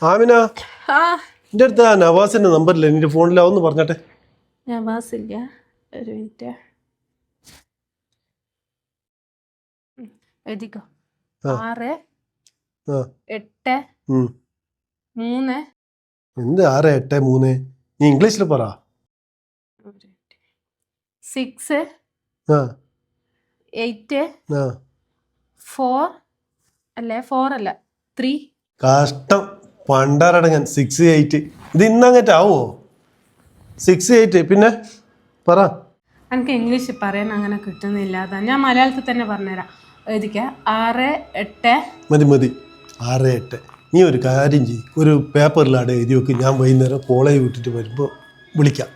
ആമിന എൻ്റെ അടുത്ത് ആ നവാസിന്റെ നമ്പറില്ല നിന്റെ ഫോണിലാ ഒന്ന് പറഞ്ഞട്ടെ. നവാസില്ല, ഒരു മിനിറ്റ് എഴുതിക്കോ. 6 8 3 എന്ത് 6 8 3? നീ ഇംഗ്ലീഷിൽ പറ. 6 8 4 അല്ലേ, 4 അല്ല 3. കഷ്ടം പണ്ടാരടങ്ങൻ. 6 8 ഇത് ഇന്നങ്ങറ്റാവോ? 6 8 പിന്നെ പറ. എനിക്ക് ഇംഗ്ലീഷ് പറയാൻ അങ്ങനെ കിട്ടുന്നില്ല, അതാ ഞാൻ മലയാളത്തിൽ തന്നെ പറഞ്ഞുതരാം. എഴുതിക്ക 6 8. മതി 6 8. നീ ഒരു കാര്യം ചെയ്യും, ഒരു പേപ്പറിലാടെ എഴുതി വെക്ക്. ഞാൻ വൈകുന്നേരം കോളേജ് വിട്ടിട്ട് വരുമ്പോൾ വിളിക്കാം.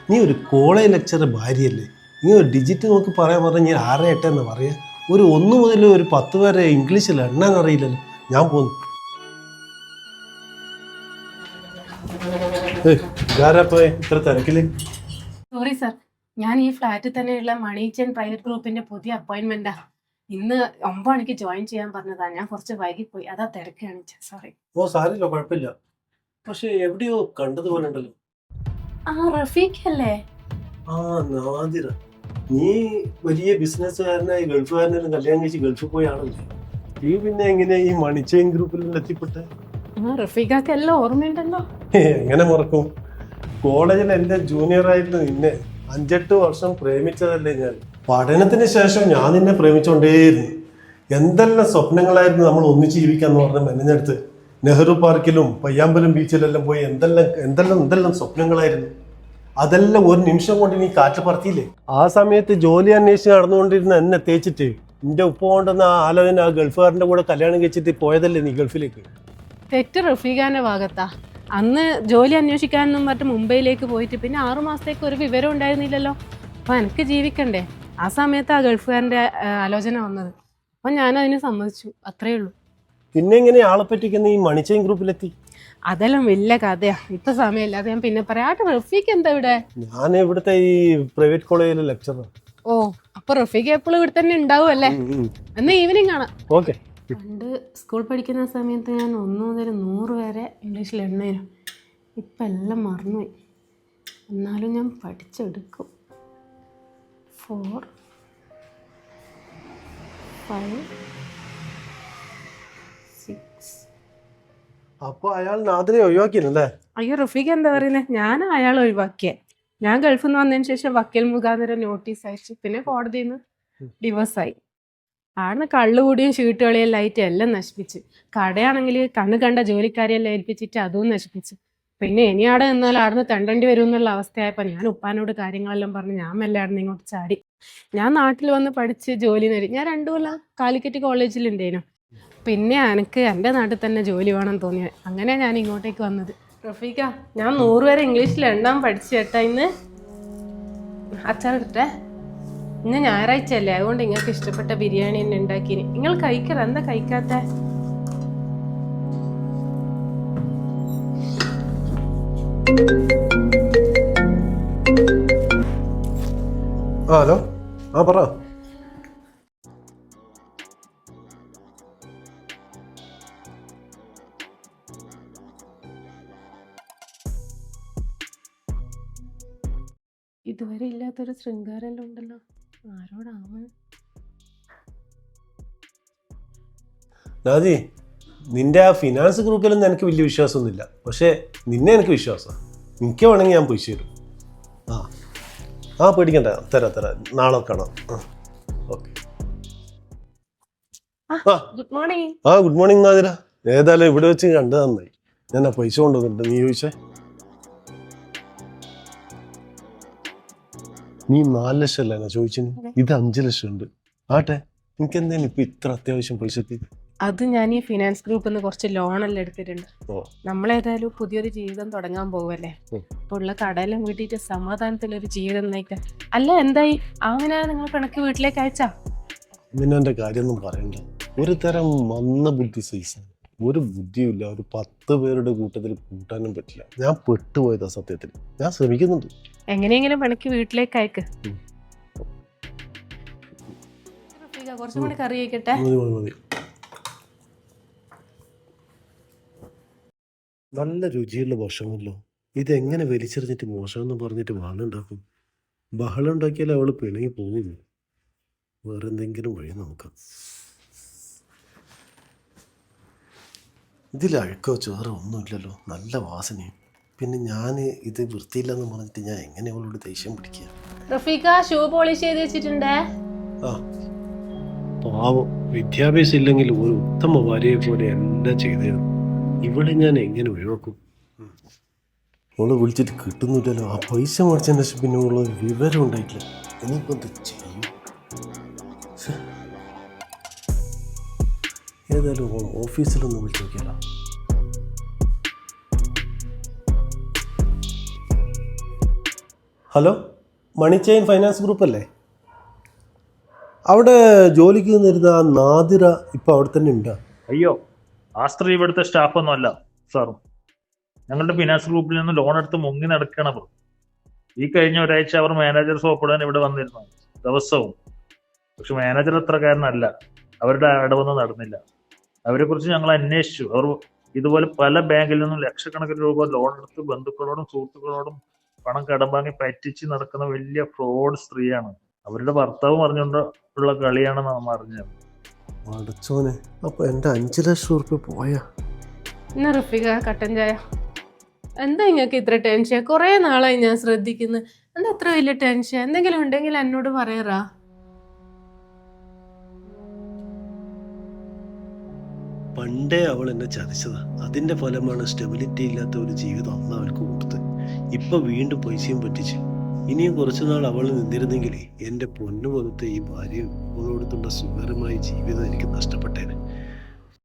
നീ ഒരു കോളേജ് ലെക്ചറുടെ ഭാര്യയല്ലേ, നീ ഒരു ഡിജിറ്റ് നോക്കി പറയാൻ പറഞ്ഞാൽ ഞാൻ 6 8 എന്ന് പറയാം. ഒരു 1 മുതൽ ഒരു 10 വരെ ഇംഗ്ലീഷിൽ എണ്ണാൻ അറിയില്ലല്ലോ. ഞാൻ പോന്നു. ഇത്ര തിരക്കില്? സോറി സാർ, ഞാൻ ഈ ഫ്ലാറ്റിൽ തന്നെയുള്ള മണീച്ചൻ പ്രൈവറ്റ് ഗ്രൂപ്പിന്റെ പുതിയ അപ്പോയിന്റ്മെന്റാ. ഇന്ന് 9 മണിക്ക് ജോയിൻ ചെയ്യാൻ പറഞ്ഞതാ, ഞാൻ കുറച്ച് വൈകിപ്പോയി, അതാ തിരക്കാണ്. സോറി. ഓ സാരില്ല, കുഴപ്പമില്ല. പക്ഷെ എവിടെയോ കണ്ടതുപോലെ ഉണ്ടല്ലോ. ആ റഫീഖ് അല്ലേ? ആ നാദിറ, നീ വലിയ ബിസിനസ്സുകാരനായി ഗൾഫുകാരനെല്ലാം കല്യാണം കഴിച്ച് ഗൾഫിൽ പോയാണല്ലേ. നീ പിന്നെ എങ്ങനെ ഈ മണിച്ചൈൻ ഗ്രൂപ്പിൽ എത്തിപ്പെട്ടെ? റഫീഖാക്ക് എല്ലാം ഓർമ്മയുണ്ടല്ലോ. എങ്ങനെ മറക്കും? കോളേജിൽ എന്റെ ജൂനിയർ ആയിരുന്നു നിന്നെ. 5-8 വർഷം പ്രേമിച്ചതല്ലേ ഞാൻ. പഠനത്തിന് ശേഷം ഞാൻ നിന്നെ പ്രേമിച്ചോണ്ടേയിരുന്നു. എന്തെല്ലാം സ്വപ്നങ്ങളായിരുന്നു നമ്മൾ ഒന്നിച്ച് ജീവിക്കാന്ന് പറഞ്ഞ മെനഞ്ഞെടുത്ത്. നെഹ്റു പാർക്കിലും പയ്യാമ്പലം ബീച്ചിലെല്ലാം പോയി എന്തെല്ലാം സ്വപ്നങ്ങളായിരുന്നു. അതെല്ലാം ഒരു നിമിഷം കൊണ്ട് നീ കാറ്റ് പറത്തിയില്ലേ. ആ സമയത്ത് ജോലി അന്വേഷിച്ച് നടന്നുകൊണ്ടിരുന്ന എന്നെ തേച്ചിട്ട് നിന്റെ ഉപ്പ കൊണ്ടുവന്ന ആ ആലോചന ആ ഗൾഫുകാരന്റെ കൂടെ കല്യാണം കഴിച്ചിട്ട് പോയതല്ലേ നീ ഗൾഫിലേക്ക്. തെറ്റ് റഫീഖാന്റെ ഭാഗത്താ. അന്ന് ജോലി അന്വേഷിക്കാനെന്നും പറഞ്ഞിട്ട് മുംബൈയിലേക്ക് പോയിട്ട് പിന്നെ 6 മാസത്തേക്ക് ഒരു വിവരം ഉണ്ടായിരുന്നില്ലല്ലോ. അപ്പൊ എനിക്ക് ജീവിക്കണ്ടേ. ആ സമയത്ത് ആ ഗൾഫുകാരന്റെ ആലോചന വന്നത്. അപ്പൊ ഞാൻ അതിന് സമ്മതിച്ചു, അത്രേ ഉള്ളൂ. പിന്നെ എങ്ങനെ ആളെ പറ്റിക്കുന്ന ഈ മണിച്ചൈൻ ഗ്രൂപ്പിലെത്തി? അതെല്ലാം വലിയ കഥയാ, ഇപ്പൊ സമയമില്ല, അത് ഞാൻ പിന്നെ പറയാം. റഫീഖ് എന്താ ഇവിടെ? ഞാൻ ഇവിടുത്തെ ഈ പ്രൈവറ്റ് കോളേജിലെ ലെക്ചറാണ്. ഓ, അപ്പൊ റഫീഖ് എപ്പോഴും ഇവിടെ തന്നെ ഉണ്ടാവും അല്ലേ? എന്നാ ഈവനിങ് കാണാം. ഓക്കെ. പണ്ട് സ്കൂൾ പഠിക്കുന്ന സമയത്ത് ഞാൻ 1 മുതൽ 100 വരെ ഇംഗ്ലീഷിൽ എണ്ണേനും. ഇപ്പം എല്ലാം മറന്നുപോയി, എന്നാലും ഞാൻ പഠിച്ചെടുക്കും. 4 5 6. അപ്പൊ അയാൾ നാദിനെ ഒഴിവാക്കിയല്ലേ? അയ്യോ റഫീഖ് എന്താ പറയുന്നത്, ഞാൻ അയാൾ ഒഴിവാക്കിയേ. ഞാൻ ഗൾഫിൽ നിന്ന് വന്നതിന് ശേഷം വക്കീൽ മുഖാന്തരം നോട്ടീസ് അയച്ചു, പിന്നെ കോടതിയിൽ നിന്ന് ഡിവോഴ്സായി. ആടുന്ന് കള്ളുകൂടിയും ചീട്ടുകളിയെല്ലാം ആയിട്ട് എല്ലാം നശിപ്പിച്ച്. കടയാണെങ്കിൽ കണ്ണ് കണ്ട ജോലിക്കാരെയെല്ലാം ഏൽപ്പിച്ചിട്ട് അതും നശിപ്പിച്ച്. പിന്നെ ഇനി ആടെ നിന്നാൽ ആടുന്ന് തെണ്ടേണ്ടി വരും എന്നുള്ള അവസ്ഥയായപ്പോൾ ഞാൻ ഉപ്പാനോട് കാര്യങ്ങളെല്ലാം പറഞ്ഞ് ഞാൻ മെല്ലെ ആടുന്ന് ഇങ്ങോട്ട് ചാടി. ഞാൻ നാട്ടിൽ വന്ന് പഠിച്ച് ജോലി നേടി. ഞാൻ 2 കൊല്ലം കാലിക്കറ്റ് കോളേജിലുണ്ടേനു. പിന്നെ എനിക്ക് എൻ്റെ നാട്ടിൽ തന്നെ ജോലി വേണം തോന്നിയത്, അങ്ങനെ ഞാൻ ഇങ്ങോട്ടേക്ക് വന്നത്. റഫീഖ, ഞാൻ 100 വരെ ഇംഗ്ലീഷിൽ എണ്ണാൻ പഠിച്ചു കേട്ടാ. ഇന്ന് അച്ചാറെടുത്തേ. ഇന്ന് ഞായറാഴ്ച അല്ലേ, അതുകൊണ്ട് നിങ്ങൾക്ക് ഇഷ്ടപ്പെട്ട ബിരിയാണി തന്നെ ഉണ്ടാക്കിന്. നിങ്ങൾ കഴിക്കറ, എന്താ കഴിക്കാത്ത? ഹലോ, ആ പറ. ഇതുവരെ ഇല്ലാത്തൊരു ശൃംഗാരെല്ലാം ഉണ്ടല്ലോ, ആരോടാണ്? നാദി, നിന്റെ ആ ഫിനാൻസ് ഗ്രൂപ്പിലൊന്നും എനിക്ക് വലിയ വിശ്വാസമൊന്നുമില്ല. പക്ഷേ നിന്നെ എനിക്ക് വിശ്വാസമാണ്. എനിക്ക് വേണമെങ്കിൽ ഞാൻ പൈസ തരും. ആ പേടിക്കണ്ട, തരാം. നാളെ കാണാം. Okay. Good morning. Good morning Nadira. ഏതായാലും ഇവിടെ വെച്ച് കണ്ടത് നന്നായി. ഞാൻ ആ പൈസ കൊണ്ടുവന്നിട്ടുണ്ട്. നീ ചോദിച്ചേ. നീ 4 ലക്ഷം അല്ല ഞാൻ ചോദിച്ചത്, ഇത് 5 ലക്ഷം ഉണ്ട്. ആട്ടെ, എനിക്ക് എന്തായാലും ഇപ്പൊ ഇത്ര അത്യാവശ്യം പൈസക്ക്? അത് ഞാൻ ഈ ഫിനാൻസ് ഗ്രൂപ്പിൽ നിന്ന് കുറച്ച് ലോണെല്ലാം എടുത്തിട്ടുണ്ട്. നമ്മളേതായാലും പുതിയൊരു ജീവിതം തുടങ്ങാൻ പോകുമല്ലേ. ഇപ്പൊ ഉള്ള കടയെല്ലാം വീട്ടിട്ട് സമാധാനത്തിലൊരു ജീവിതം നയിക്കാൻ. അല്ല എന്തായി അങ്ങനെ നിങ്ങൾ കണക്ക് വീട്ടിലേക്ക് അയച്ചാ? നിന്നെ കാര്യമൊന്നും പറയണ്ട. ഒരു തരം മന്ന ബുദ്ധി സൈസാണ്. ഒരു ബുദ്ധിയില്ല. ഒരു 10 പേരുടെ കൂട്ടത്തിൽ കൂട്ടാനും പറ്റില്ല. ഞാൻ പെട്ടുപോയതാ സത്യത്തിൽ. ഞാൻ ശ്രമിക്കുന്നുണ്ട്. എങ്ങനെയെങ്കിലും പണിക്ക് വീട്ടിലേക്ക് അയക്ക്. കുറച്ചും കൂടി കറി കഴിക്കട്ടെ. മതി. നല്ല രുചിയുള്ള ഭക്ഷണമല്ലോ. ഇതെങ്ങനെ വലിച്ചെറിഞ്ഞിട്ട് മോശമെന്ന് പറഞ്ഞിട്ട് വാളുണ്ടാക്കും? ബഹളം ഉണ്ടാക്കിയാൽ അവൾ പിണങ്ങി പോകുന്നു. വേറെ എന്തെങ്കിലും വഴി നോക്കാം. ഇതിൽ അഴുക്കോ ചോറോ ഒന്നുമില്ലല്ലോ, നല്ല വാസനയും. പിന്നെ ഞാൻ ഇത് വൃത്തിയില്ലെന്ന് പറഞ്ഞിട്ട് ഞാൻ എങ്ങനെ അവളോട് ദേഷ്യം പിടിക്കുക? റഫീഖ ഷൂ പോളിഷ് ചെയ്ത് വെച്ചിട്ടുണ്ടേ. ആ പാവം, വിദ്യാഭ്യാസം ഇല്ലെങ്കിൽ ഒരു ഉത്തമ ഭാര്യയെ പോലെ എല്ലാം ചെയ്തിരുന്നു. ഇവിടെ ഞാൻ എങ്ങനെ ഒഴിവാക്കും? ഓളെ വിളിച്ചിട്ട് കിട്ടുന്നില്ലല്ലോ. ആ പൈസ മേടിച്ചതിന് ശേഷം പിന്നെ ഉള്ള വിവരം ഉണ്ടായിട്ടില്ല. ഇനിയിപ്പോൾ എന്ത് ചെയ്യും? ശ്ശെ. ഏതായാലും ഓഫീസിലൊന്ന് വിളിച്ചു നോക്കിയാലോ. Hello, money chain finance group അല്ലേ? അവിടെ ജോലിക്ക് നിന്നിരുന്ന ആ നാദിറ ഇപ്പം അവിടെ തന്നെ ഉണ്ടോ? അയ്യോ, ആ സ്ത്രീ ഇവിടുത്തെ സ്റ്റാഫൊന്നും അല്ല സാർ. ഞങ്ങളുടെ ഫിനാൻസ് ഗ്രൂപ്പിൽ നിന്ന് ലോൺ എടുത്ത് മുങ്ങി നടക്കണം അവർ. ഈ കഴിഞ്ഞ ഒരാഴ്ച അവർ മാനേജർ സോപ്പിടാൻ ഇവിടെ വന്നിരുന്നു ദിവസവും. പക്ഷെ മാനേജർ അത്രക്കാരനല്ല, അവരുടെ ഇടവൊന്നും നടന്നില്ല. അവരെ കുറിച്ച് ഞങ്ങൾ അന്വേഷിച്ചു. അവർ ഇതുപോലെ പല ബാങ്കിൽ നിന്നും ലക്ഷക്കണക്കിന് രൂപ ലോൺ എടുത്ത് ബന്ധുക്കളോടും സുഹൃത്തുക്കളോടും പണം കടം വാങ്ങി പറ്റിച്ച് നടക്കുന്ന വലിയ ഫ്രോഡ് സ്ത്രീയാണ്. അവരുടെ ഭർത്താവ് പറഞ്ഞുകൊണ്ട് ഉള്ള കളിയാണെന്ന് നാം അറിഞ്ഞത്. അടച്ചോനെ, അപ്പൊ എൻ്റെ 5 ലക്ഷം ഉറുപ്പ്യ പോയാ? എന്നാ റഫീഖ കട്ടൻ ചായ. എന്താ നിങ്ങൾക്ക് ഇത്ര ടെൻഷൻ? കുറേ നാളായി ഞാൻ ശ്രദ്ധിക്കുന്നു. എന്താ അത്ര വലിയ ടെൻഷൻ? എന്തെങ്കിലും ഉണ്ടെങ്കിൽ എന്നോട് പറയാറാ. പണ്ടേ അവൾ എന്നെ ചതിച്ചതാ. അതിന്റെ ഫലമാണ് സ്റ്റെബിലിറ്റി ഇല്ലാത്ത ഒരു ജീവിതം അന്ന് അവൾക്ക് കൊടുത്ത്. ഇപ്പൊ വീണ്ടും പൈസയും പറ്റിച്ചു. ഇനിയും കുറച്ചുനാൾ അവൾ നിന്നിരുന്നെങ്കിൽ എൻ്റെ പൊന്നു പോലത്തെ ഈ ഭാര്യയും അവളോടത്തുള്ള സുഖകരമായ ജീവിതം എനിക്ക് നഷ്ടപ്പെട്ടേനെ.